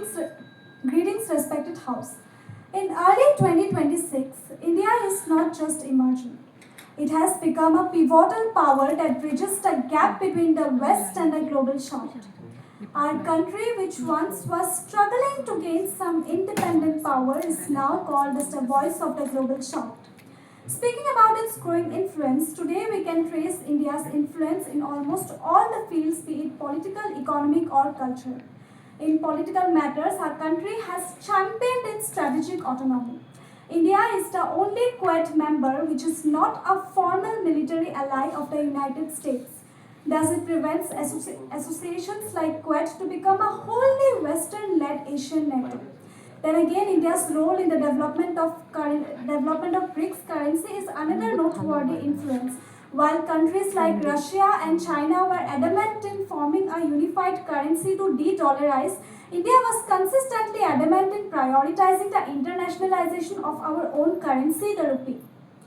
Greetings, respected House. In early 2026, India is not just emerging. It has become a pivotal power that bridges the gap between the West and the global South. Our country, which once was struggling to gain some independent power, is now called as the voice of the global South. Speaking about its growing influence, today we can trace India's influence in almost all the fields, be it political, economic, or culture. In political matters, our country has championed its strategic autonomy. India is the only Quad member which is not a formal military ally of the United States. Thus, it prevents associations like Quad to become a wholly Western-led Asian network. Then again, India's role in the development of BRICS currency is another noteworthy influence. While countries like Russia and China were adamant in forming a unified currency to de-dollarize, India was consistently adamant in prioritizing the internationalization of our own currency, the rupee.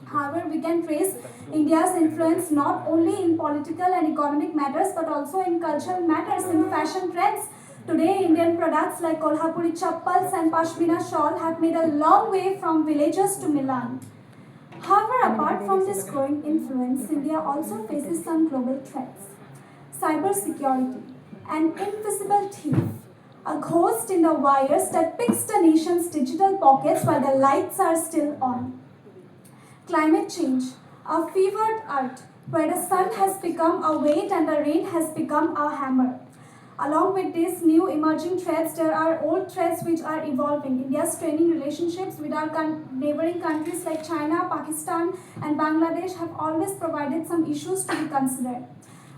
However, we can trace India's influence not only in political and economic matters but also in cultural matters, in fashion trends. Today, Indian products like Kolhapuri chappals and Pashmina shawl have made a long way from villages to Milan. However, apart from this growing influence, India also faces some global threats. Cybersecurity, an invisible thief, a ghost in the wires that picks the nation's digital pockets while the lights are still on. Climate change, a fevered earth where the sun has become a weight and the rain has become a hammer. Along with these new emerging threats, there are old threats which are evolving. India's straining relationships with our neighboring countries like China, Pakistan, and Bangladesh have always provided some issues to be considered.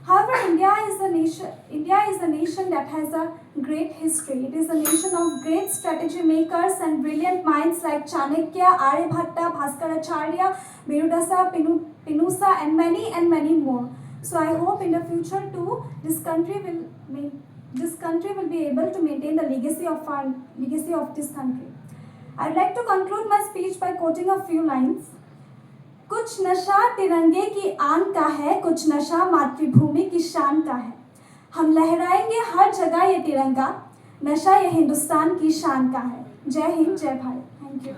However, India is a nation that has a great history. It is a nation of great strategy makers and brilliant minds like Chanakya, Aryabhatta, Bhaskaracharya, Birudasa, Pinusa, and many more. So I hope in the future too, this country will be able to maintain the legacy of this country. I'd like to conclude my speech by quoting a few lines. कुछ नशा तिरंगे की आन का है, कुछ नशा मातृभूमि की शान का है. हम लहराएंगे हर जगह ये तिरंगा, नशा ये हिंदुस्तान की शान का है. जय हिंद, जय भारत. Thank you.